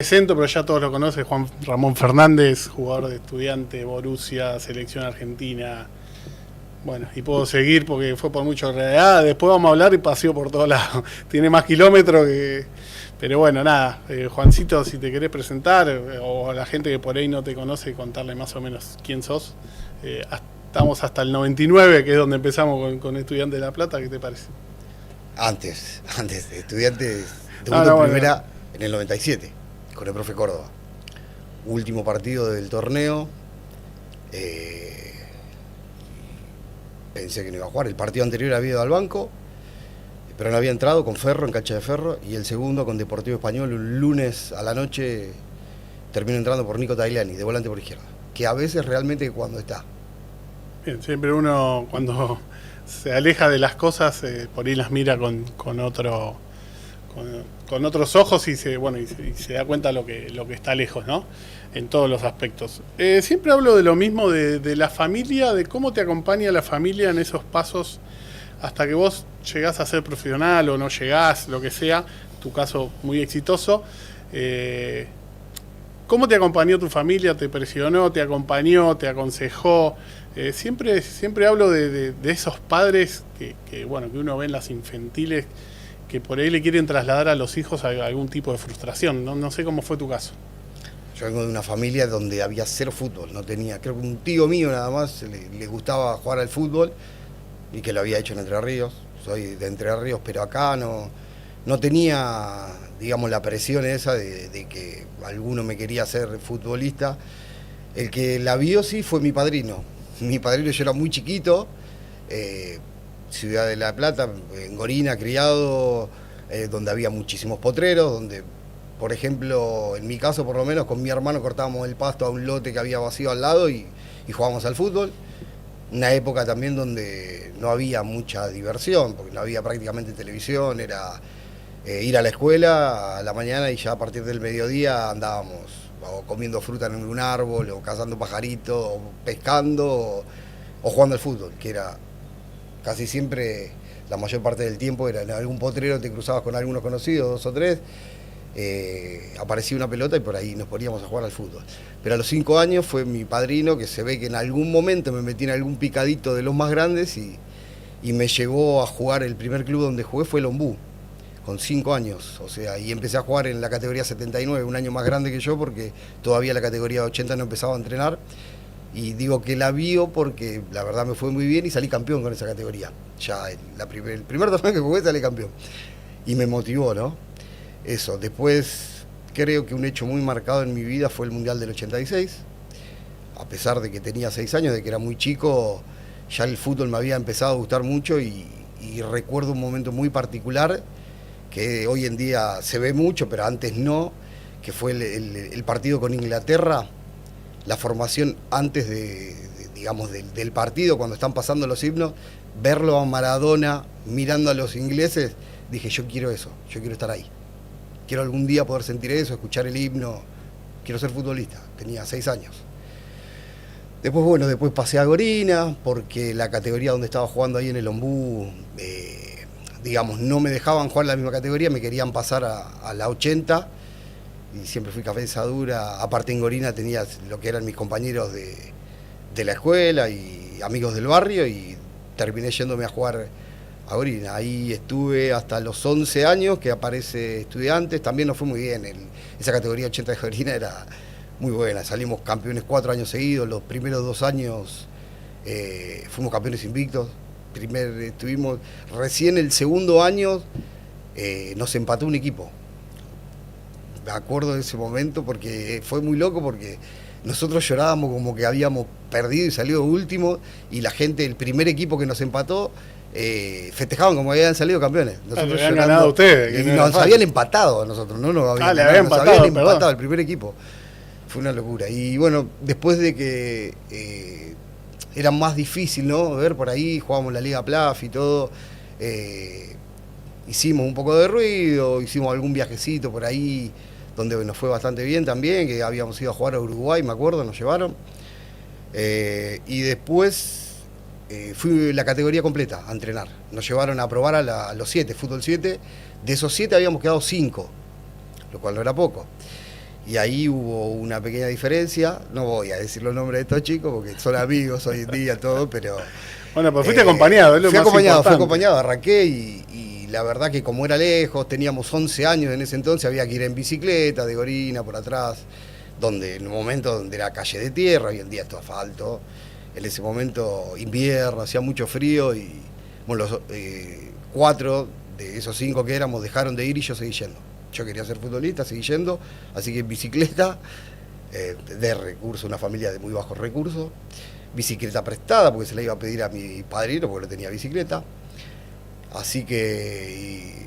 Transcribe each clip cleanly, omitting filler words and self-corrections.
Presento, pero ya todos lo conocen, Juan Ramón Fernández, jugador de Estudiante, Borussia, Selección Argentina. Bueno, y puedo seguir porque fue por mucho realidad. Después vamos a hablar y paseo por todos lados. Tiene más kilómetros que... Pero bueno, nada, Juancito, si te querés presentar, o a la gente que por ahí no te conoce, contarle más o menos quién sos. Estamos hasta el 99, que es donde empezamos con Estudiante de La Plata, ¿qué te parece? Antes, Estudiantes, debutó en primera en el 97, con el profe Córdoba. Último partido del torneo, pensé que no iba a jugar. El partido anterior había ido al banco, pero no había entrado con Ferro, en cancha de Ferro, y el segundo con Deportivo Español, un lunes a la noche, terminó entrando por Nico Tagliani, de volante por izquierda, que a veces realmente cuando está. Bien, siempre uno cuando se aleja de las cosas, por ahí las mira con otros ojos y se da cuenta lo que está lejos, ¿no? En todos los aspectos. Siempre hablo de lo mismo, de la familia, de cómo te acompaña la familia en esos pasos hasta que vos llegás a ser profesional o no llegás, lo que sea, tu caso muy exitoso. ¿Cómo te acompañó tu familia? ¿Te presionó? ¿Te acompañó? ¿Te aconsejó? Siempre hablo de esos padres que uno ve en las infantiles, que por ahí le quieren trasladar a los hijos a algún tipo de frustración. No sé cómo fue tu caso. Yo vengo de una familia donde había cero fútbol, no tenía, creo que un tío mío nada más le gustaba jugar al fútbol y que lo había hecho en Entre Ríos. Soy de Entre Ríos, pero acá no tenía, digamos, la presión esa de que alguno me quería hacer futbolista. El que la vio sí fue mi padrino. Mi padrino, yo era muy chiquito, Ciudad de La Plata, en Gorina, criado, donde había muchísimos potreros, donde, por ejemplo, en mi caso por lo menos, con mi hermano cortábamos el pasto a un lote que había vacío al lado y jugábamos al fútbol. Una época también donde no había mucha diversión, porque no había prácticamente televisión, era ir a la escuela a la mañana y ya a partir del mediodía andábamos o comiendo fruta en un árbol, o cazando pajaritos, o pescando, o jugando al fútbol, que era casi siempre, la mayor parte del tiempo era en algún potrero, te cruzabas con algunos conocidos, dos o tres, aparecía una pelota y por ahí nos poníamos a jugar al fútbol. Pero a los 5 años fue mi padrino, que se ve que en algún momento me metí en algún picadito de los más grandes y me llevó a jugar. El primer club donde jugué fue el Ombú, con 5 años, o sea, y empecé a jugar en la categoría 79, un año más grande que yo, porque todavía la categoría 80 no empezaba a entrenar. Y digo que la vio porque la verdad me fue muy bien y salí campeón con esa categoría. Ya el primer torneo que jugué salí campeón. Y me motivó, ¿no? Eso. Después creo que un hecho muy marcado en mi vida fue el Mundial del 86. A pesar de que tenía 6 años, de que era muy chico, ya el fútbol me había empezado a gustar mucho y recuerdo un momento muy particular que hoy en día se ve mucho, pero antes no, que fue el partido con Inglaterra. La formación antes del partido, cuando están pasando los himnos, verlo a Maradona mirando a los ingleses, dije, yo quiero eso, yo quiero estar ahí. Quiero algún día poder sentir eso, escuchar el himno, quiero ser futbolista. Tenía 6 años. Después pasé a Gorina, porque la categoría donde estaba jugando ahí en el Ombú, no me dejaban jugar en la misma categoría, me querían pasar a la 80, y siempre fui cabeza dura. Aparte en Gorina tenía lo que eran mis compañeros de la escuela y amigos del barrio, y terminé yéndome a jugar a Gorina. Ahí estuve hasta los 11 años, que aparece Estudiantes, también nos fue muy bien. Esa categoría 80 de Gorina era muy buena, salimos campeones 4 años seguidos. Los primeros 2 años fuimos campeones invictos. Estuvimos recién el segundo año, nos empató un equipo. Me acuerdo de ese momento porque fue muy loco, porque nosotros llorábamos como que habíamos perdido y salido último, y la gente del primer equipo que nos empató festejaban como que habían salido campeones. Nosotros habían ganado ustedes. Y nos habían empatado a nosotros, no nos habían ganado, nos habían empatado el primer equipo. Fue una locura. Y bueno, después de que era más difícil, ¿no? Ver por ahí, jugábamos la Liga Plaf y todo. Hicimos un poco de ruido, hicimos algún viajecito por ahí, donde nos fue bastante bien también, que habíamos ido a jugar a Uruguay, me acuerdo, nos llevaron. Y después fui la categoría completa a entrenar. Nos llevaron a probar a los 7, fútbol 7. De esos 7 habíamos quedado 5, lo cual no era poco. Y ahí hubo una pequeña diferencia. No voy a decir los nombres de estos chicos porque son amigos hoy en día, todo, pero... Bueno, pues fuiste acompañado, es lo más importante. Fui acompañado, arranqué y la verdad que como era lejos, teníamos 11 años en ese entonces, había que ir en bicicleta, de Gorina, por atrás, donde en un momento donde era calle de tierra, hoy en día es todo asfalto. En ese momento invierno, hacía mucho frío y bueno, los 4 de esos 5 que éramos dejaron de ir y yo seguí yendo. Yo quería ser futbolista, seguí yendo, así que en bicicleta, de recursos, una familia de muy bajos recursos, bicicleta prestada porque se la iba a pedir a mi padrino porque no tenía bicicleta. Así que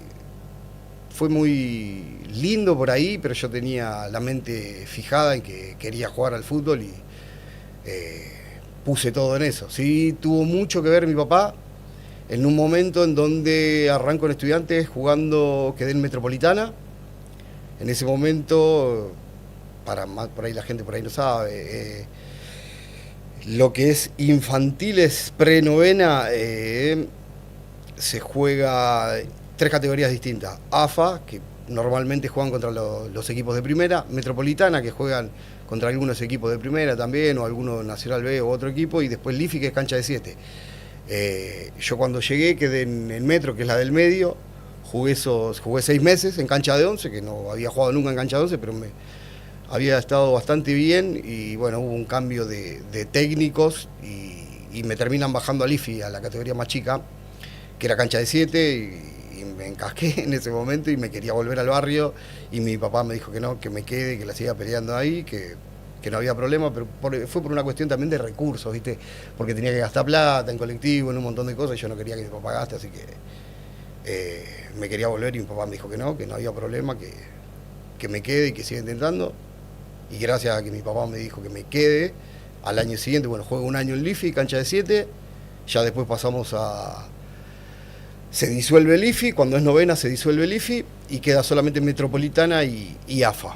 fue muy lindo por ahí, pero yo tenía la mente fijada en que quería jugar al fútbol y puse todo en eso. Sí, tuvo mucho que ver mi papá en un momento en donde arranco en Estudiantes jugando, quedé en Metropolitana. En ese momento, por ahí la gente por ahí no sabe, lo que es infantiles pre-novena, se juega 3 categorías distintas. AFA, que normalmente juegan contra los equipos de primera, Metropolitana, que juegan contra algunos equipos de primera también, o alguno Nacional B o otro equipo, y después Lifi, que es cancha de 7. Yo cuando llegué quedé en Metro, que es la del medio, jugué 6 meses en cancha de 11, que no había jugado nunca en cancha de 11, pero había estado bastante bien y bueno, hubo un cambio de técnicos y me terminan bajando al IFI, a la categoría más chica, que era cancha de 7 y me encasqué en ese momento y me quería volver al barrio y mi papá me dijo que no, que me quede, que la siga peleando ahí, que no había problema, pero fue por una cuestión también de recursos, ¿viste? Porque tenía que gastar plata en colectivo, en un montón de cosas y yo no quería que mi papá gaste, así que me quería volver y mi papá me dijo que no había problema, que me quede y que siga intentando. Y gracias a que mi papá me dijo que me quede, al año siguiente, bueno, juego un año en Lifi, cancha de 7, ya después pasamos se disuelve el IFI, cuando es novena se disuelve el IFI y queda solamente Metropolitana y AFA.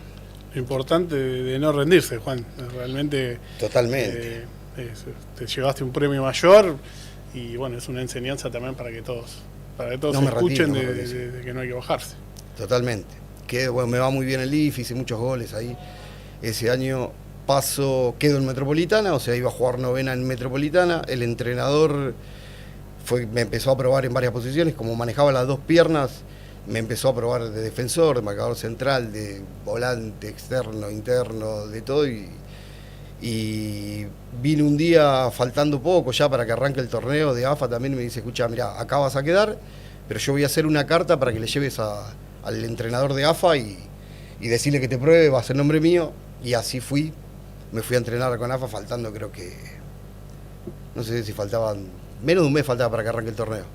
Lo importante de no rendirse, Juan, realmente... Totalmente. Te llevaste un premio mayor y bueno, es una enseñanza también para que todos se escuchen de que no hay que bajarse. Totalmente. Bueno, me va muy bien el IFI, hice muchos goles ahí. Ese año quedo en Metropolitana, o sea, iba a jugar novena en Metropolitana. El entrenador me empezó a probar en varias posiciones, como manejaba las 2 piernas, me empezó a probar de defensor, de marcador central, de volante, externo, interno, de todo. Y vine un día faltando poco ya para que arranque el torneo de AFA también y me dice, escucha, mirá, acá vas a quedar, pero yo voy a hacer una carta para que le lleves al entrenador de AFA y decirle que te pruebe, va a ser nombre mío. Y así me fui a entrenar con AFA faltando, creo que, no sé si faltaban, menos de un mes faltaba para que arranque el torneo.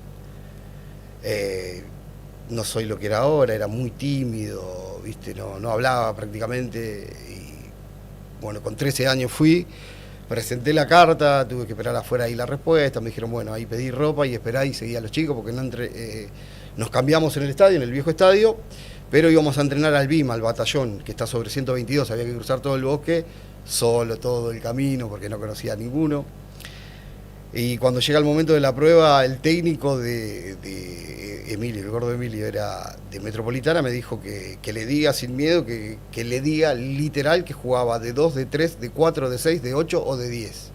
No soy lo que era ahora, era muy tímido, ¿viste? No hablaba prácticamente. Y bueno, con 13 años fui, presenté la carta, tuve que esperar afuera ahí la respuesta, me dijeron, bueno, ahí pedí ropa y esperá y seguí a los chicos porque nos cambiamos en el estadio, en el viejo estadio, pero íbamos a entrenar al BIM, al batallón, que está sobre 122, había que cruzar todo el bosque, solo todo el camino porque no conocía a ninguno. Y cuando llega el momento de la prueba, el técnico de Emilio, el gordo Emilio, era de Metropolitana, me dijo que le diga sin miedo, que le diga literal que jugaba de 2, de 3, de 4, de 6, de 8 o de 10.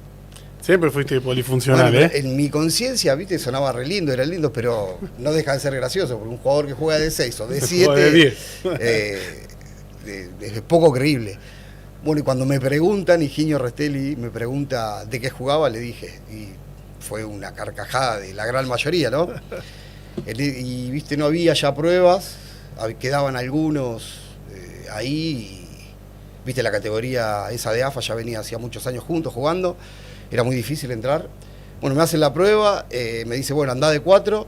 Siempre fuiste polifuncional, bueno, en mi conciencia, viste, sonaba re lindo, era lindo, pero no deja de ser gracioso, porque un jugador que juega de 6 o de 7 es poco creíble. Bueno, y cuando me preguntan, y Giño Restelli me pregunta de qué jugaba, le dije, y fue una carcajada de la gran mayoría, ¿no? Y viste, no había ya pruebas, quedaban algunos ahí, y, viste, la categoría esa de AFA ya venía hacía muchos años juntos jugando, era muy difícil entrar. Bueno, me hacen la prueba, me dice, bueno, andá de 4,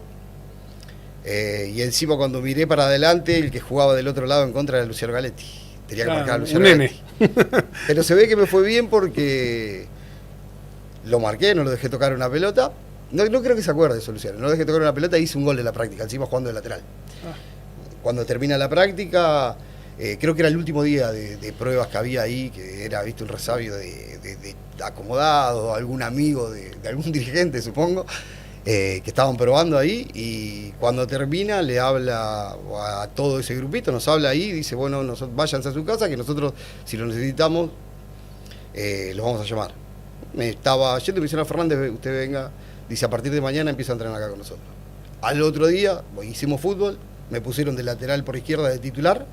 y encima cuando miré para adelante, el que jugaba del otro lado en contra era Luciano Galetti. Tenía que marcar a Luciano Galetti. Pero se ve que me fue bien porque lo marqué, no lo dejé tocar una pelota. No creo que se acuerde eso, Luciano. No lo dejé tocar una pelota y hice un gol de la práctica, encima jugando de lateral. Cuando termina la práctica, creo que era el último día de pruebas que había ahí, que era, viste, un resabio de acomodado, algún amigo de algún dirigente, supongo. que estaban probando ahí, y cuando termina le habla a todo ese grupito, nos habla ahí y dice, bueno, váyanse a su casa, que nosotros, si lo necesitamos, los vamos a llamar. Me estaba yendo y me dice, Fernández, usted venga, dice, a partir de mañana empieza a entrenar acá con nosotros. Al otro día hicimos fútbol, me pusieron de lateral por izquierda de titular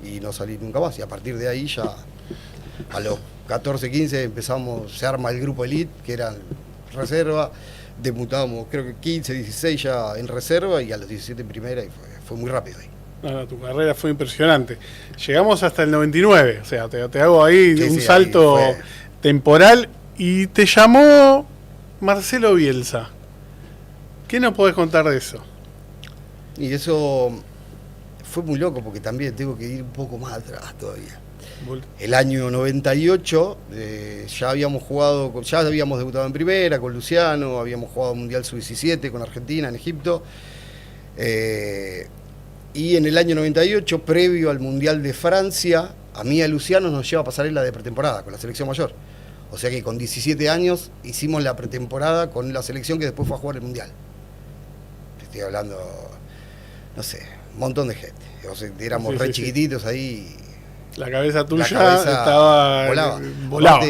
y no salí nunca más, y a partir de ahí ya a los 14, 15 empezamos, se arma el grupo elite, que eran reserva, debutábamos creo que 15, 16 ya en reserva y a los 17 en primera, y fue muy rápido ahí. No, tu carrera fue impresionante. Llegamos hasta el 99, o sea, te hago ahí un salto temporal, y te llamó Marcelo Bielsa. ¿Qué nos podés contar de eso? Y eso fue muy loco, porque también tengo que ir un poco más atrás todavía. El año 98 ya habíamos debutado en primera con Luciano, habíamos jugado Mundial Sub-17 con Argentina en Egipto, y en el año 98, previo al Mundial de Francia, a mí y a Luciano nos lleva a pasarela de pretemporada con la selección mayor. O sea que con 17 años hicimos la pretemporada con la selección que después fue a jugar el Mundial. Estoy hablando, no sé, un montón de gente. O sea, éramos chiquititos ahí. La cabeza tuya estaba volaba.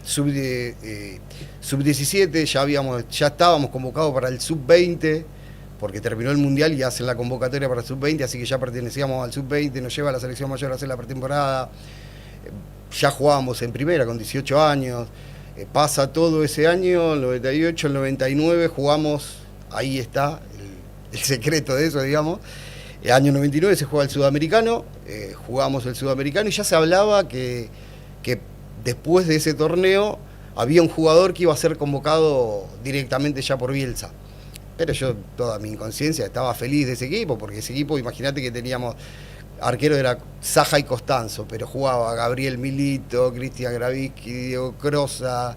Sub-17 ya estábamos convocados para el Sub-20, porque terminó el Mundial y hacen la convocatoria para el Sub-20, así que ya pertenecíamos al Sub-20, nos lleva a la selección mayor a hacer la pretemporada. Ya jugábamos en primera con 18 años. Pasa todo ese año, el 98, el 99, jugamos, ahí está el secreto de eso, digamos. El año 99 se juega el Sudamericano, jugamos el Sudamericano y ya se hablaba que después de ese torneo había un jugador que iba a ser convocado directamente ya por Bielsa. Pero yo, toda mi inconsciencia, estaba feliz de ese equipo, porque ese equipo, imagínate que teníamos, arquero era Saja y Costanzo, pero jugaba Gabriel Milito, Cristian Gravitsky, Diego Crosa,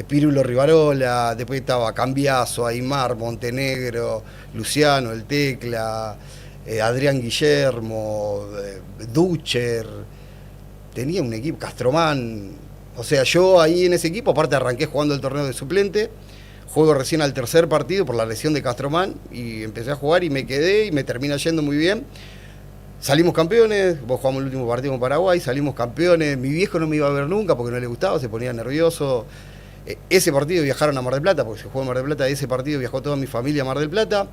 Pirulo Rivarola, después estaba Cambiaso, Aymar, Montenegro, Luciano, El Tecla, Adrián Guillermo, Ducher, tenía un equipo, Castromán. O sea, yo ahí en ese equipo, aparte arranqué jugando el torneo de suplente, juego recién al tercer partido por la lesión de Castromán y empecé a jugar y me quedé y me termina yendo muy bien. Salimos campeones, vos jugamos el último partido con Paraguay, salimos campeones, mi viejo no me iba a ver nunca porque no le gustaba, se ponía nervioso. Ese partido viajaron a Mar del Plata, porque se jugó en Mar del Plata, ese partido viajó toda mi familia a Mar del Plata.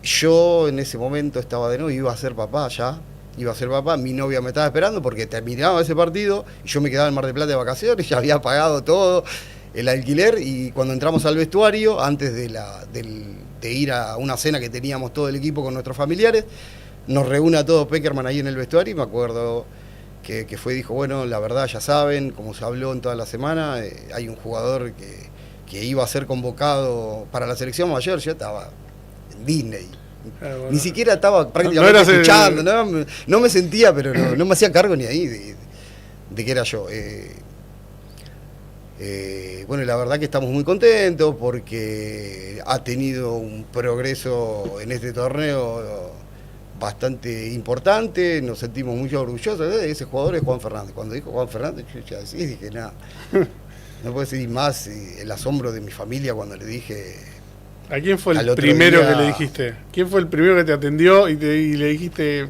Yo en ese momento estaba de nuevo, iba a ser papá ya, mi novia me estaba esperando porque terminaba ese partido y yo me quedaba en Mar del Plata de vacaciones, ya había pagado todo el alquiler, y cuando entramos al vestuario, antes de ir a una cena que teníamos todo el equipo con nuestros familiares, nos reúne a todos Peckerman ahí en el vestuario y me acuerdo que dijo, bueno, la verdad ya saben, como se habló en toda la semana, hay un jugador que iba a ser convocado para la selección mayor. Yo estaba en Disney. Bueno. Ni siquiera estaba prácticamente escuchando, no me sentía, pero no me hacía cargo ni ahí de que era yo. Bueno, la verdad que estamos muy contentos porque ha tenido un progreso en este torneo bastante importante, nos sentimos muy orgullosos. Ese jugador es Juan Fernández. Cuando dijo Juan Fernández, yo ya dije, nada, no puedo decir más el asombro de mi familia cuando le dije. ¿A quién fue el primero que le dijiste? ¿Quién fue el primero que te atendió y le dijiste,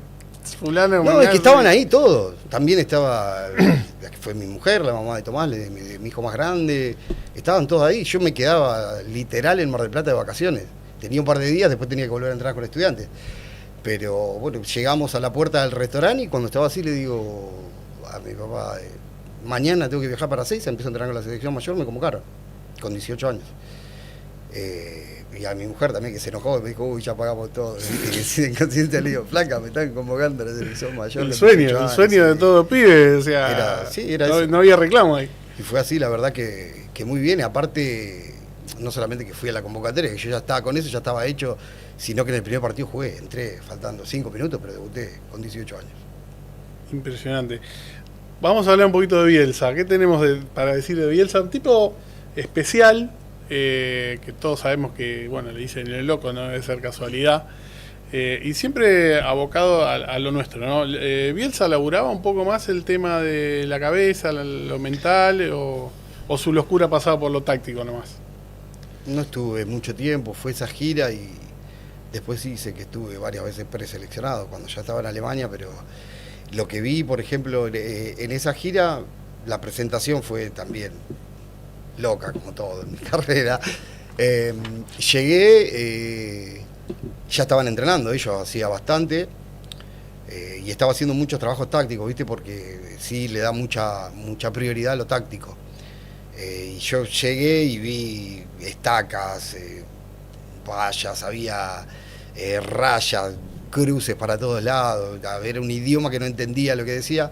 fulano? No, es que estaban ahí todos. También estaba, que fue mi mujer, la mamá de Tomás, de mi hijo más grande. Estaban todos ahí. Yo me quedaba literal en Mar del Plata de vacaciones. Tenía un par de días, después tenía que volver a entrar con estudiantes. Pero bueno, llegamos a la puerta del restaurante y cuando estaba así le digo a mi papá, mañana tengo que viajar para Seiza, empiezo a entrenar con la selección mayor, me convocaron, con 18 años. Y a mi mujer también, que se enojó, y me dijo, uy, ya pagamos todo. Y inconsciente le digo, flaca, me están convocando a la selección mayor. El sueño de todo pibe, o sea, no había reclamo ahí. Y fue así, la verdad que muy bien, y aparte, no solamente que fui a la convocatoria, que yo ya estaba con eso, ya estaba hecho, sino que en el primer partido jugué, entré faltando 5 minutos, pero debuté con 18 años. Impresionante. Vamos a hablar un poquito de Bielsa. ¿Qué tenemos para decir de Bielsa? Un tipo especial, que todos sabemos que, bueno, le dicen el loco, no debe ser casualidad, y siempre abocado a lo nuestro, ¿no? ¿Bielsa laburaba un poco más el tema de la cabeza, lo mental, o su locura pasaba por lo táctico nomás? No estuve mucho tiempo, fue esa gira y después sí sé que estuve varias veces preseleccionado cuando ya estaba en Alemania, pero lo que vi, por ejemplo, en esa gira, la presentación fue también loca, como todo en mi carrera. Llegué, ya estaban entrenando, ellos hacía bastante, y estaba haciendo muchos trabajos tácticos, ¿viste? Porque sí le da mucha prioridad a lo táctico. Y yo llegué y vi estacas, vallas, había rayas, cruces para todos lados, era un idioma que no entendía lo que decía.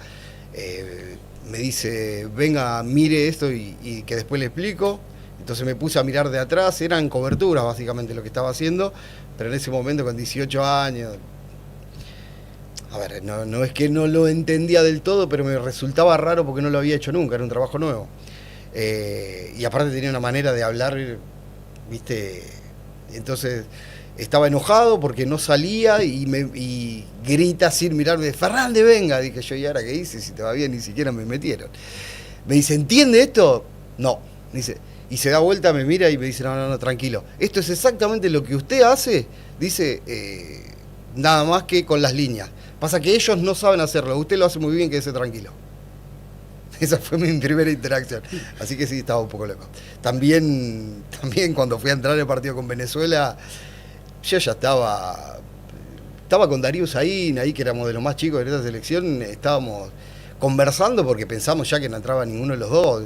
Me dice, venga, mire esto y que después le explico. Entonces me puse a mirar de atrás, eran coberturas básicamente lo que estaba haciendo, pero en ese momento con 18 años, a ver, no es que no lo entendía del todo, pero me resultaba raro porque no lo había hecho nunca, era un trabajo nuevo. Y aparte tenía una manera de hablar, ¿viste? Entonces estaba enojado porque no salía y grita sin mirarme, Fernández, venga. Dije yo, ¿y ahora qué hice? Si todavía ni siquiera me metieron. Me dice, ¿entiende esto? No. Dice, y se da vuelta, me mira y me dice, no, tranquilo. Esto es exactamente lo que usted hace, dice, nada más que con las líneas. Pasa que ellos no saben hacerlo, usted lo hace muy bien, quédese tranquilo. Esa fue mi primera interacción. Así que sí, estaba un poco loco. También cuando fui a entrar en el partido con Venezuela, yo ya estaba con Darío Saín, ahí que éramos de los más chicos de esa selección, estábamos conversando porque pensamos ya que no entraba ninguno de los dos.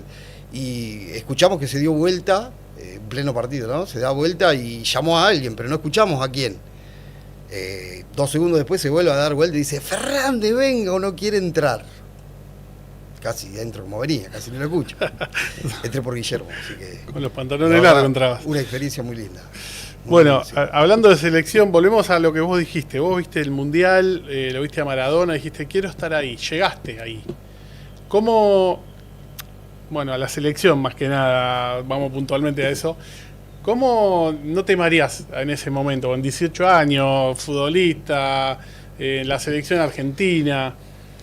Y escuchamos que se dio vuelta, en pleno partido, ¿no? Se da vuelta y llamó a alguien, pero no escuchamos a quién. 2 segundos después se vuelve a dar vuelta y dice, Fernández, venga, o no quiere entrar. Casi entro como venía, casi no lo escucho. Entré por Guillermo, así que... Con los pantalones largos entrabas. Una experiencia muy linda. Bueno, hablando de selección, volvemos a lo que vos dijiste. Vos viste el Mundial, lo viste a Maradona, dijiste, quiero estar ahí. Llegaste ahí. ¿Cómo...? Bueno, a la selección más que nada, vamos puntualmente a eso. ¿Cómo no te mareás en ese momento, con 18 años, futbolista, en la selección argentina?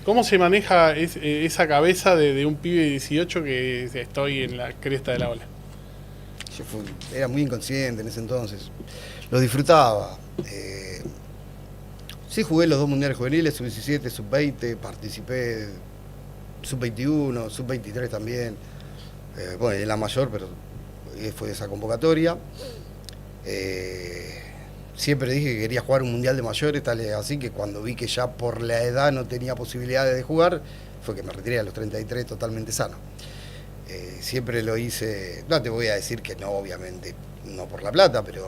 ¿Cómo se maneja esa cabeza de un pibe de 18 que estoy en la cresta de la ola? Yo era muy inconsciente en ese entonces. Lo disfrutaba. Sí jugué los 2 mundiales juveniles, sub-17, sub-20, participé sub-21, sub-23 también. Bueno, en la mayor, pero fue esa convocatoria. Siempre dije que quería jugar un mundial de mayores, tal es así que cuando vi que ya por la edad no tenía posibilidades de jugar, fue que me retiré a los 33 totalmente sano. Siempre lo hice, no te voy a decir que no, obviamente, no por la plata, pero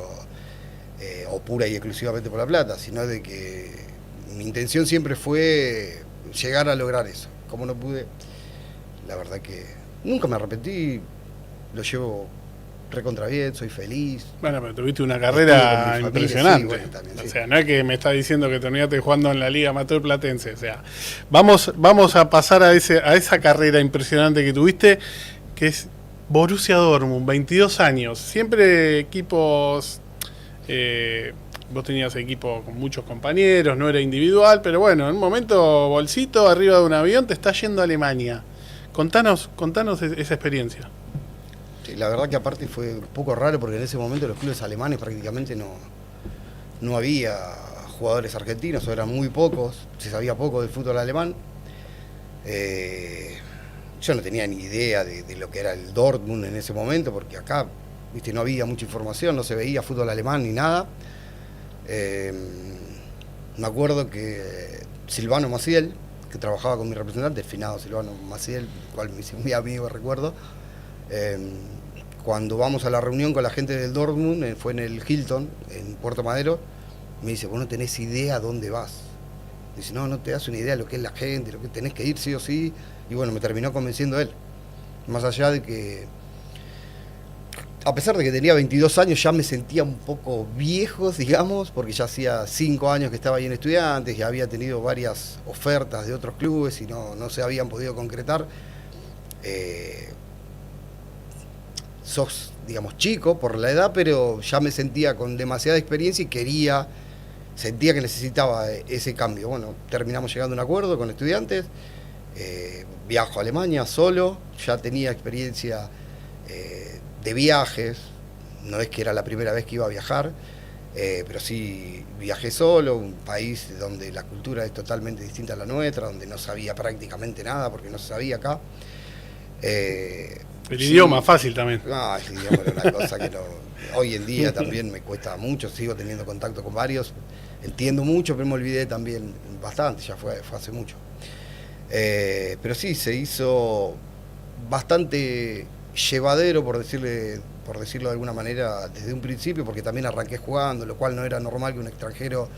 o pura y exclusivamente por la plata, sino de que mi intención siempre fue llegar a lograr eso. Como no pude, la verdad que nunca me arrepentí, lo llevo recontra bien, soy feliz. Bueno, pero tuviste una carrera impresionante. Sí, bueno, también, sí. O sea, no es que me estás diciendo que terminaste jugando en la Liga Amateur Platense. O sea, vamos a pasar a esa carrera impresionante que tuviste, que es Borussia Dortmund, 22 años. Siempre equipos... vos tenías equipo con muchos compañeros, no era individual, pero bueno, en un momento, bolsito, arriba de un avión, te está yendo a Alemania. Contanos esa experiencia. Sí, la verdad que aparte fue un poco raro porque en ese momento los clubes alemanes prácticamente no había jugadores argentinos, o eran muy pocos, se sabía poco del fútbol alemán. Yo no tenía ni idea de lo que era el Dortmund en ese momento, porque acá, viste, no había mucha información, no se veía fútbol alemán ni nada. Me acuerdo que Silvano Maciel, que trabajaba con mi representante, el finado Silvano Maciel, el cual me hice muy amigo, recuerdo, cuando vamos a la reunión con la gente del Dortmund, fue en el Hilton, en Puerto Madero, me dice, vos no tenés idea a dónde vas. Dice, no te das una idea de lo que es la gente, lo que tenés que ir sí o sí, y bueno, me terminó convenciendo él. Más allá de que, a pesar de que tenía 22 años, ya me sentía un poco viejo, digamos, porque ya hacía 5 años que estaba ahí en Estudiantes, ya había tenido varias ofertas de otros clubes y no se habían podido concretar. Sos, digamos, chico por la edad, pero ya me sentía con demasiada experiencia y sentía que necesitaba ese cambio. Bueno, terminamos llegando a un acuerdo con Estudiantes, viajo a Alemania solo, ya tenía experiencia de viajes, no es que era la primera vez que iba a viajar, pero sí viajé solo, un país donde la cultura es totalmente distinta a la nuestra, donde no sabía prácticamente nada porque no se sabía acá. El idioma fácil también. No, el idioma era una cosa que no, hoy en día también me cuesta mucho, sigo teniendo contacto con varios, entiendo mucho, pero me olvidé también bastante, ya fue hace mucho. Pero sí, se hizo bastante llevadero, por decirlo de alguna manera, desde un principio, porque también arranqué jugando, lo cual no era normal que un extranjero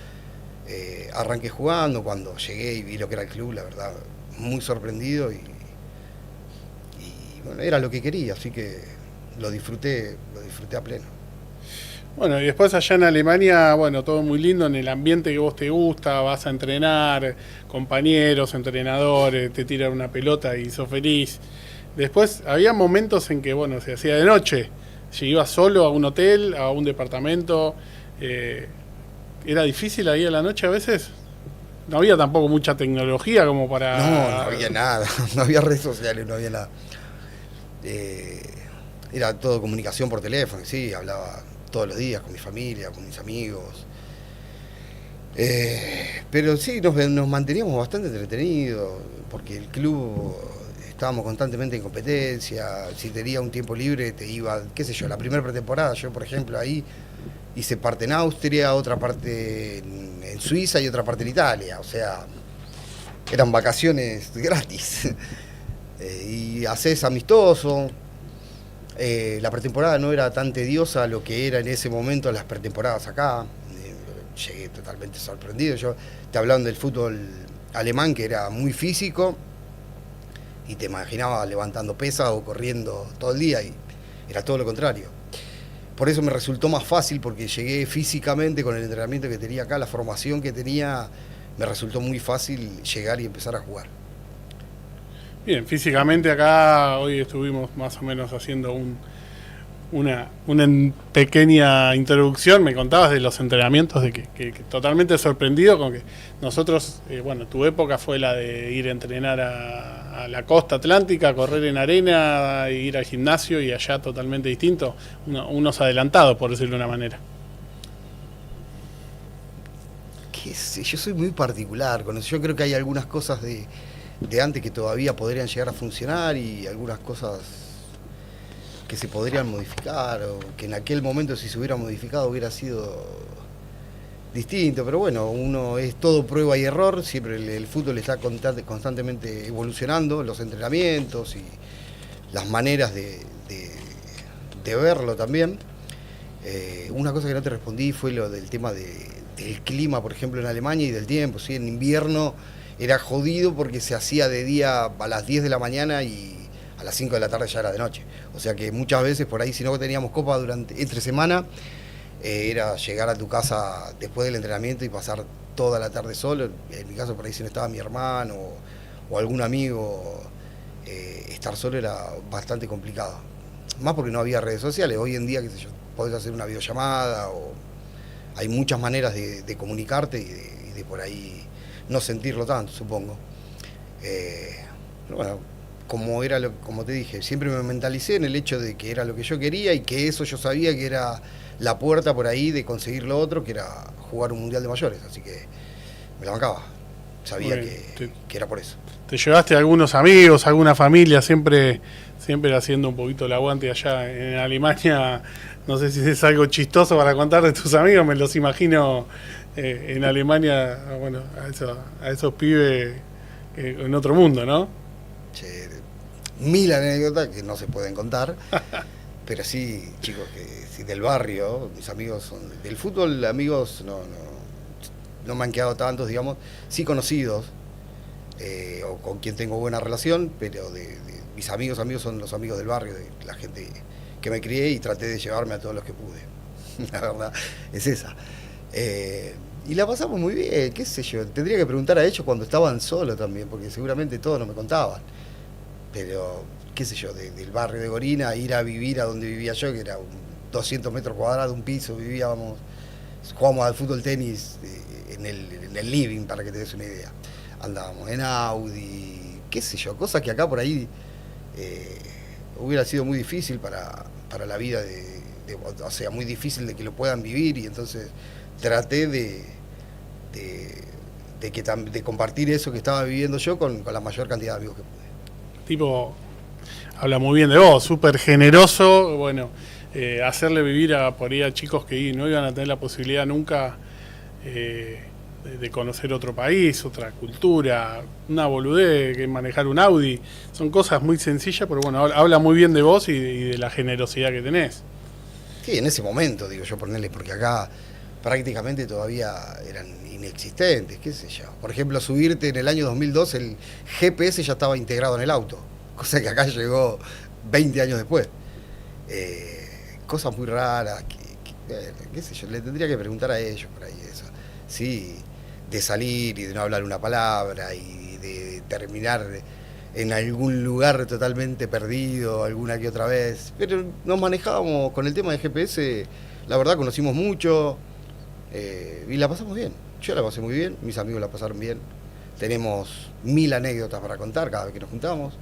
arranque jugando. Cuando llegué y vi lo que era el club, la verdad, muy sorprendido y bueno, era lo que quería, así que lo disfruté a pleno. Bueno, y después allá en Alemania, bueno, todo muy lindo en el ambiente que vos te gusta, vas a entrenar, compañeros, entrenadores, te tiran una pelota y sos feliz. Después había momentos en que, bueno, se hacía de noche, si ibas solo a un hotel, a un departamento, ¿era difícil ahí a la noche a veces? No había tampoco mucha tecnología como para... No había nada, no había redes sociales, no había nada. Era todo comunicación por teléfono, sí, hablaba todos los días con mi familia, con mis amigos. Pero sí, nos manteníamos bastante entretenidos, porque el club estábamos constantemente en competencia. Si tenía un tiempo libre, te iba, qué sé yo, la primera pretemporada, yo por ejemplo ahí hice parte en Austria, otra parte en Suiza y otra parte en Italia, o sea, eran vacaciones gratis. Y haces amistoso. La pretemporada no era tan tediosa lo que era en ese momento las pretemporadas acá. Llegué totalmente sorprendido. Yo te hablando del fútbol alemán, que era muy físico, y te imaginaba levantando pesas o corriendo todo el día, y era todo lo contrario. Por eso me resultó más fácil, porque llegué físicamente con el entrenamiento que tenía acá, la formación que tenía, me resultó muy fácil llegar y empezar a jugar. Bien, físicamente acá hoy estuvimos más o menos haciendo una pequeña introducción. Me contabas de los entrenamientos, de que totalmente sorprendido con que nosotros, bueno, tu época fue la de ir a entrenar a la costa atlántica, correr en arena, ir al gimnasio, y allá totalmente distinto, unos adelantados, por decirlo de una manera. Qué sé, yo soy muy particular con eso. Yo creo que hay algunas cosas de antes que todavía podrían llegar a funcionar, y algunas cosas que se podrían modificar, o que en aquel momento, si se hubiera modificado, hubiera sido distinto. Pero bueno, uno es todo prueba y error, siempre el fútbol está constantemente evolucionando, los entrenamientos y las maneras de verlo también. Una cosa que no te respondí fue lo del tema del clima, por ejemplo, en Alemania, y del tiempo. ¿Sí? En invierno era jodido porque se hacía de día a las 10 de la mañana y a las 5 de la tarde ya era de noche. O sea que muchas veces por ahí, si no teníamos copa entre semana, era llegar a tu casa después del entrenamiento y pasar toda la tarde solo. En mi caso, por ahí, si no estaba mi hermano o algún amigo, estar solo era bastante complicado. Más porque no había redes sociales. Hoy en día, qué sé yo, podés hacer una videollamada, o hay muchas maneras de comunicarte y de por ahí no sentirlo tanto, supongo. Pero bueno, como te dije, siempre me mentalicé en el hecho de que era lo que yo quería, y que eso yo sabía que era la puerta por ahí de conseguir lo otro, que era jugar un mundial de mayores, así que me la bancaba. Sabía que era por eso. ¿Te llevaste a algunos amigos, alguna familia, siempre haciendo un poquito el aguante allá en Alemania? No sé si es algo chistoso para contar de tus amigos, me los imagino en Alemania, bueno, a esos pibes en otro mundo, ¿no? Che, mil anécdotas que no se pueden contar, pero sí, chicos sí, del barrio, mis amigos son del fútbol, amigos no me han quedado tantos, digamos, sí conocidos, o con quien tengo buena relación, pero de mis amigos son los amigos del barrio, de la gente que me crié, y traté de llevarme a todos los que pude. La verdad es esa. Y la pasamos muy bien, qué sé yo. Tendría que preguntar a ellos cuando estaban solos también, porque seguramente todos no me contaban. Pero, qué sé yo, del barrio de Gorina, ir a vivir a donde vivía yo, que era 200 metros cuadrados, un piso, jugábamos al fútbol tenis en el living, para que te des una idea. Andábamos en Audi, qué sé yo, cosas que acá por ahí hubiera sido muy difícil para la vida o sea, muy difícil de que lo puedan vivir, y entonces traté de compartir eso que estaba viviendo yo con la mayor cantidad de amigos que pude. Tipo, habla muy bien de vos, súper generoso, bueno, hacerle vivir por ahí a chicos que no iban a tener la posibilidad nunca de conocer otro país, otra cultura, una boludez, que manejar un Audi. Son cosas muy sencillas, pero bueno, habla muy bien de vos y de la generosidad que tenés. Sí, en ese momento, digo yo, ponerle, porque acá prácticamente todavía eran inexistentes, qué sé yo. Por ejemplo, subirte en el año 2002, el GPS ya estaba integrado en el auto, cosa que acá llegó 20 años después. Cosas muy raras, qué sé yo, le tendría que preguntar a ellos por ahí eso. Sí, de salir y de no hablar una palabra y de terminar en algún lugar totalmente perdido alguna que otra vez. Pero nos manejábamos con el tema de GPS, la verdad conocimos mucho y la pasamos bien. Yo la pasé muy bien, mis amigos la pasaron bien. Tenemos 1000 anécdotas para contar cada vez que nos juntamos.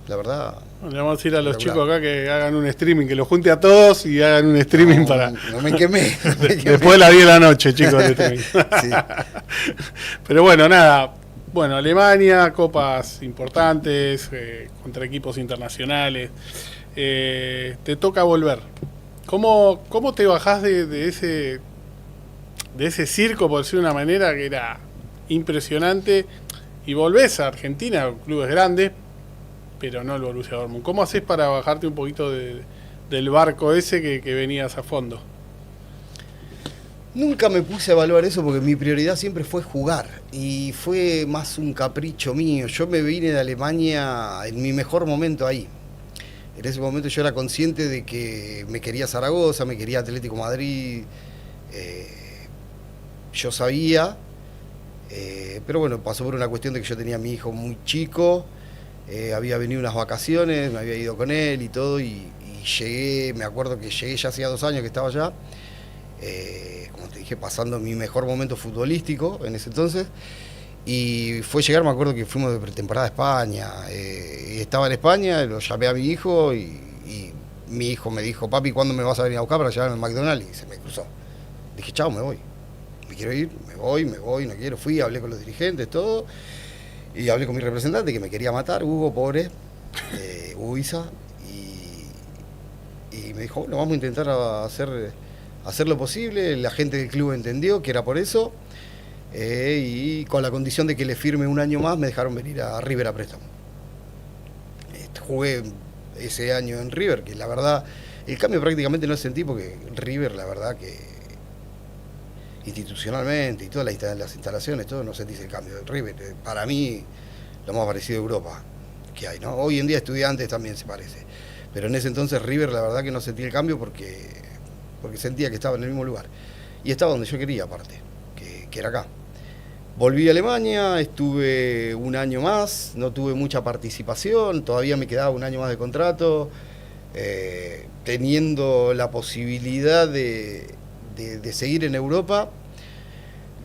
La verdad. Bueno, le vamos a decir a los chicos acá que hagan un streaming, que los junte a todos y hagan un streaming para. No me quemé. Después de las 10 de la noche, chicos, el streaming. Sí. Pero bueno, nada. Bueno, Alemania, copas importantes, contra equipos internacionales. Te toca volver. ¿Cómo te bajás de ese circo, por decir de una manera, que era impresionante, y volvés a Argentina, clubes grandes, pero no el Borussia Dortmund? ¿Cómo haces para bajarte un poquito del barco ese que venías a fondo? Nunca me puse a evaluar eso porque mi prioridad siempre fue jugar y fue más un capricho mío. Yo me vine de Alemania en mi mejor momento ahí. En ese momento yo era consciente de que me quería Zaragoza, me quería Atlético Madrid, yo sabía, pero bueno, pasó por una cuestión de que yo tenía a mi hijo muy chico, había venido unas vacaciones, me había ido con él y todo, y llegué, me acuerdo que llegué ya hacía 2 años que estaba allá, como te dije, pasando mi mejor momento futbolístico en ese entonces, y fue llegar, me acuerdo que fuimos de pretemporada a España, y estaba en España, lo llamé a mi hijo, y mi hijo me dijo: papi, ¿cuándo me vas a venir a buscar para llevarme al McDonald's? Y se me cruzó. Dije: chao, me voy. Me quiero ir, me voy, no quiero. Fui, hablé con los dirigentes, todo, y hablé con mi representante que me quería matar, Hugo, pobre, Hugo Isa, y me dijo: bueno, vamos a intentar hacer lo posible. La gente del club entendió que era por eso, y con la condición de que le firme un año más, me dejaron venir a River a préstamo. Jugué ese año en River, que la verdad, el cambio prácticamente no lo sentí, porque River, la verdad que institucionalmente y todas las instalaciones, todo, no sentís el cambio. River, para mí, lo más parecido a Europa que hay, ¿no? Hoy en día Estudiantes también se parece, pero en ese entonces River, la verdad que no sentí el cambio porque sentía que estaba en el mismo lugar, y estaba donde yo quería, aparte, que era acá. Volví a Alemania, estuve un año más, no tuve mucha participación, todavía me quedaba un año más de contrato, teniendo la posibilidad de seguir en Europa.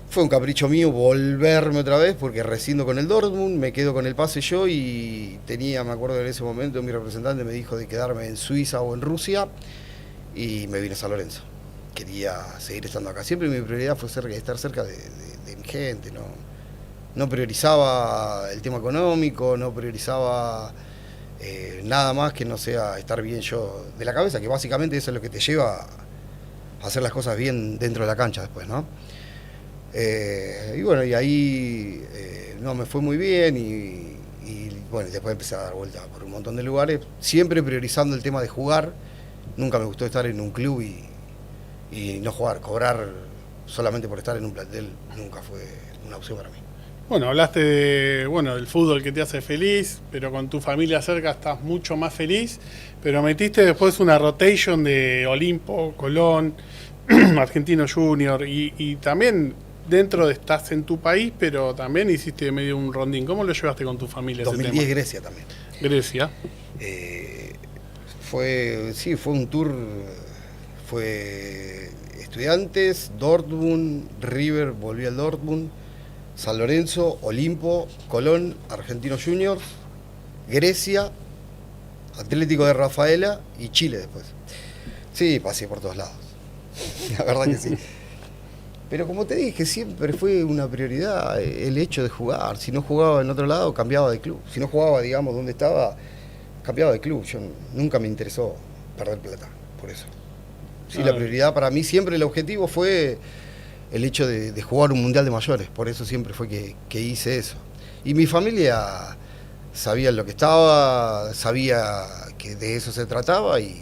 Fue un capricho mío volverme otra vez, porque rescindo con el Dortmund, me quedo con el pase yo, y me acuerdo en ese momento mi representante me dijo de quedarme en Suiza o en Rusia, y me vine a San Lorenzo. Quería seguir estando acá. Siempre mi prioridad fue estar cerca de mi gente, no priorizaba el tema económico, no priorizaba nada más que no sea estar bien yo de la cabeza, que básicamente eso es lo que te lleva a hacer las cosas bien dentro de la cancha después, ¿no? Y bueno, y ahí no me fue muy bien, y bueno, después empecé a dar vueltas por un montón de lugares, siempre priorizando el tema de jugar. Nunca me gustó estar en un club y no jugar, cobrar solamente por estar en un plantel nunca fue una opción para mí. Bueno, hablaste del fútbol que te hace feliz, pero con tu familia cerca estás mucho más feliz, pero metiste después una rotation de Olimpo, Colón, Argentino Junior, y también dentro de estás en tu país, pero también hiciste medio un rondín. ¿Cómo lo llevaste con tu familia 2010 ese tema? Grecia también. Grecia. Fue un tour, fue Estudiantes, Dortmund, River, volví al Dortmund, San Lorenzo, Olimpo, Colón, Argentinos Juniors, Grecia, Atlético de Rafaela y Chile después. Sí, pasé por todos lados. La verdad que sí. Pero como te dije, siempre fue una prioridad el hecho de jugar. Si no jugaba en otro lado, cambiaba de club. Si no jugaba, digamos, donde estaba, cambiaba de club. Yo nunca me interesó perder plata, por eso. Sí, la prioridad para mí siempre el objetivo fue el hecho de jugar un mundial de mayores. Por eso siempre fue que hice eso. Y mi familia sabía lo que estaba, sabía que de eso se trataba y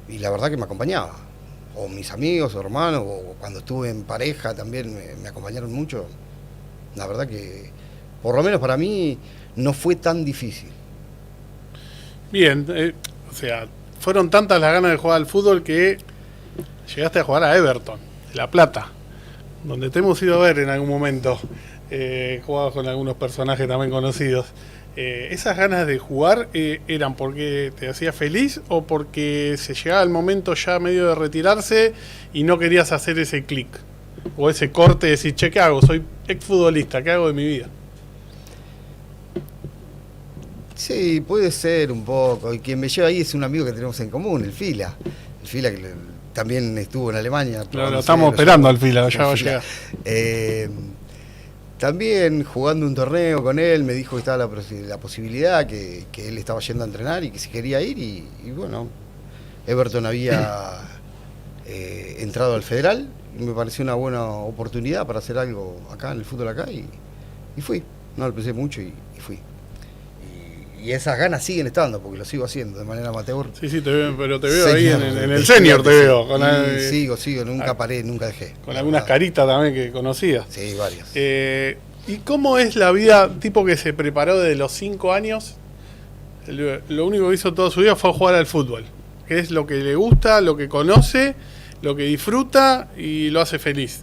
la verdad que me acompañaba. O mis amigos o hermanos, o cuando estuve en pareja también me acompañaron mucho. La verdad que, por lo menos para mí, no fue tan difícil. Bien, o sea, fueron tantas las ganas de jugar al fútbol que llegaste a jugar a Everton, de La Plata, donde te hemos ido a ver en algún momento. Jugabas con algunos personajes también conocidos. ¿Esas ganas de jugar eran porque te hacía feliz o porque se llegaba el momento ya medio de retirarse y no querías hacer ese clic? O ese corte de decir, che, ¿qué hago? Soy exfutbolista, ¿qué hago de mi vida? Sí, puede ser un poco. Y quien me lleva ahí es un amigo que tenemos en común, el Fila. El Fila que también estuvo en Alemania. Lo estamos esperando al Fila, ya va a llegar. También jugando un torneo con él, me dijo que estaba la posibilidad, que él estaba yendo a entrenar y que si quería ir. Y bueno, Everton había entrado al Federal y me pareció una buena oportunidad para hacer algo acá en el fútbol acá y fui. No lo pensé mucho y fui. Y esas ganas siguen estando, porque lo sigo haciendo de manera amateur. Sí, te veo, pero te veo senior, ahí en el senior, te veo. Con sigo, nunca paré, nunca dejé. Con algunas caritas también que conocías. Sí, varias. ¿Y cómo es la vida, tipo que se preparó desde los 5 años? Lo único que hizo toda su vida fue jugar al fútbol. Que es lo que le gusta, lo que conoce, lo que disfruta y lo hace feliz.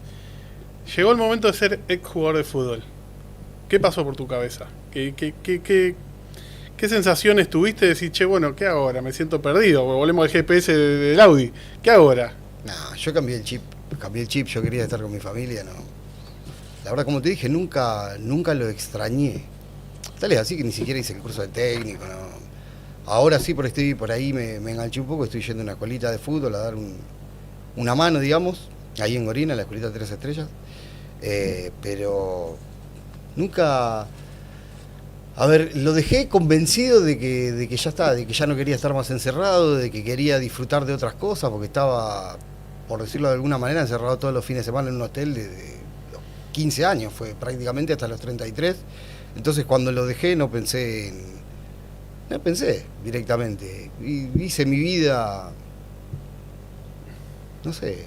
Llegó el momento de ser ex jugador de fútbol. ¿Qué pasó por tu cabeza? ¿Qué sensaciones tuviste de decir, che, bueno, ¿qué hago ahora? Me siento perdido, volvemos al GPS del Audi. ¿Qué hago ahora? No, yo cambié el chip, yo quería estar con mi familia, no. La verdad, como te dije, nunca lo extrañé. Tal es así que ni siquiera hice el curso de técnico, no. Ahora sí, por ahí me enganché un poco, estoy yendo a una escuelita de fútbol a dar una mano, digamos, ahí en Gorina, la escuelita 3 estrellas. Pero nunca... A ver, lo dejé convencido de que ya está, de que ya no quería estar más encerrado, de que quería disfrutar de otras cosas, porque estaba, por decirlo de alguna manera, encerrado todos los fines de semana en un hotel desde los 15 años, fue prácticamente hasta los 33. Entonces cuando lo dejé no pensé directamente. Hice mi vida, no sé,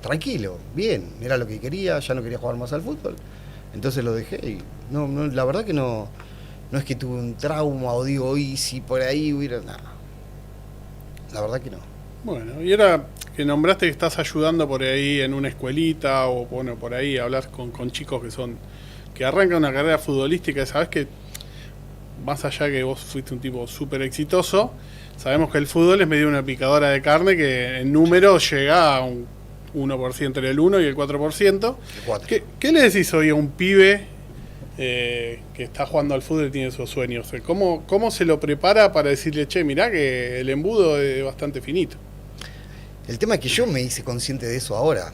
tranquilo, bien, era lo que quería, ya no quería jugar más al fútbol. Entonces lo dejé y no, la verdad que no es que tuve un trauma o digo, hoy si por ahí hubiera... No. La verdad que no. Bueno, y ahora que nombraste que estás ayudando por ahí en una escuelita o bueno, por ahí hablar con chicos que arrancan una carrera futbolística, sabes que más allá que vos fuiste un tipo súper exitoso, sabemos que el fútbol es medio una picadora de carne que en número llega a un 1% entre el 1 y el 4%. ¿Qué le decís hoy a un pibe que está jugando al fútbol y tiene esos sueños? ¿Cómo se lo prepara para decirle, che, mirá que el embudo es bastante finito? El tema es que yo me hice consciente de eso ahora.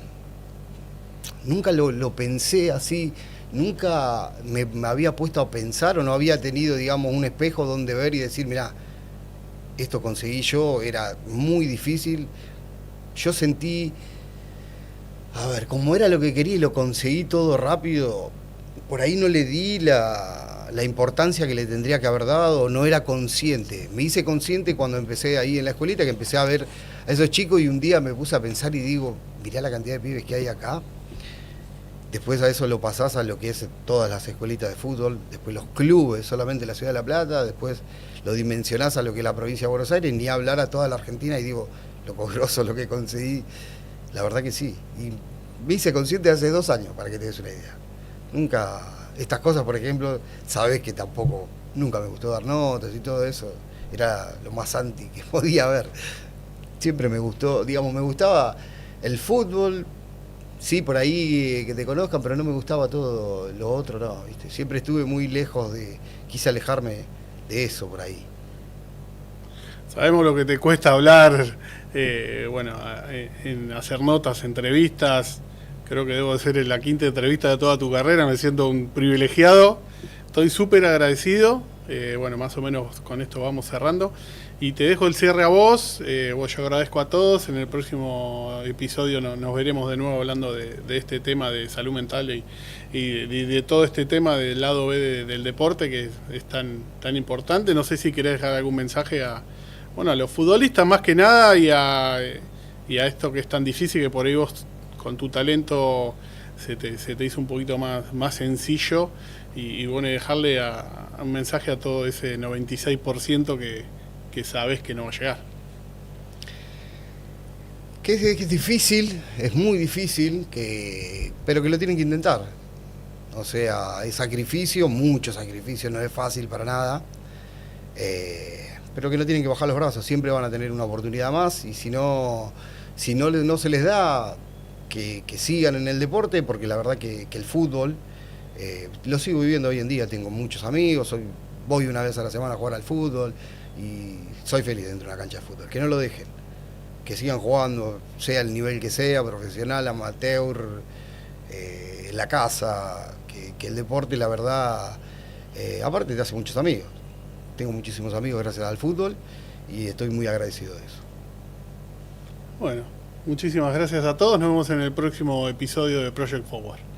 Nunca lo pensé así, nunca me había puesto a pensar o no había tenido, digamos, un espejo donde ver y decir, mirá, esto conseguí yo, era muy difícil. Yo sentí... A ver, como era lo que quería y lo conseguí todo rápido, por ahí no le di la importancia que le tendría que haber dado, no era consciente. Me hice consciente cuando empecé ahí en la escuelita, que empecé a ver a esos chicos y un día me puse a pensar y digo, mirá la cantidad de pibes que hay acá. Después a eso lo pasás a lo que es todas las escuelitas de fútbol, después los clubes, solamente la Ciudad de La Plata, después lo dimensionás a lo que es la provincia de Buenos Aires, ni hablar a toda la Argentina y digo, lo grosso lo que conseguí. La verdad que sí. Y me hice consciente hace 2 años, para que te des una idea. Nunca, estas cosas, por ejemplo, sabés que tampoco, nunca me gustó dar notas y todo eso. Era lo más anti que podía haber. Siempre me gustó, digamos, me gustaba el fútbol, sí, por ahí que te conozcan, pero no me gustaba todo lo otro, no, ¿viste? Siempre estuve muy lejos quise alejarme de eso por ahí. Sabemos lo que te cuesta hablar, bueno, en hacer notas, entrevistas. Creo que debo de ser la quinta entrevista de toda tu carrera, me siento un privilegiado. Estoy súper agradecido. Bueno, más o menos con esto vamos cerrando. Y te dejo el cierre a vos. Yo agradezco a todos. En el próximo episodio nos veremos de nuevo hablando de este tema de salud mental y de todo este tema del lado B del deporte que es tan importante. No sé si querés dejar algún mensaje a los futbolistas más que nada y a esto que es tan difícil, que por ahí vos con tu talento se te hizo un poquito más sencillo. Y bueno, dejarle un mensaje a todo ese 96% que sabes que no va a llegar. Que es difícil, es muy difícil, pero que lo tienen que intentar. O sea, es sacrificio, mucho sacrificio, no es fácil para nada. Pero que no tienen que bajar los brazos, siempre van a tener una oportunidad más, y si no se les da, que sigan en el deporte, porque la verdad que el fútbol, lo sigo viviendo hoy en día, tengo muchos amigos, voy una vez a la semana a jugar al fútbol y soy feliz dentro de una cancha de fútbol. Que no lo dejen, que sigan jugando, sea el nivel que sea, profesional, amateur, la casa, que el deporte, la verdad, aparte te hace muchos amigos. Tengo muchísimos amigos gracias al fútbol y estoy muy agradecido de eso. Bueno, muchísimas gracias a todos. Nos vemos en el próximo episodio de Project Forward.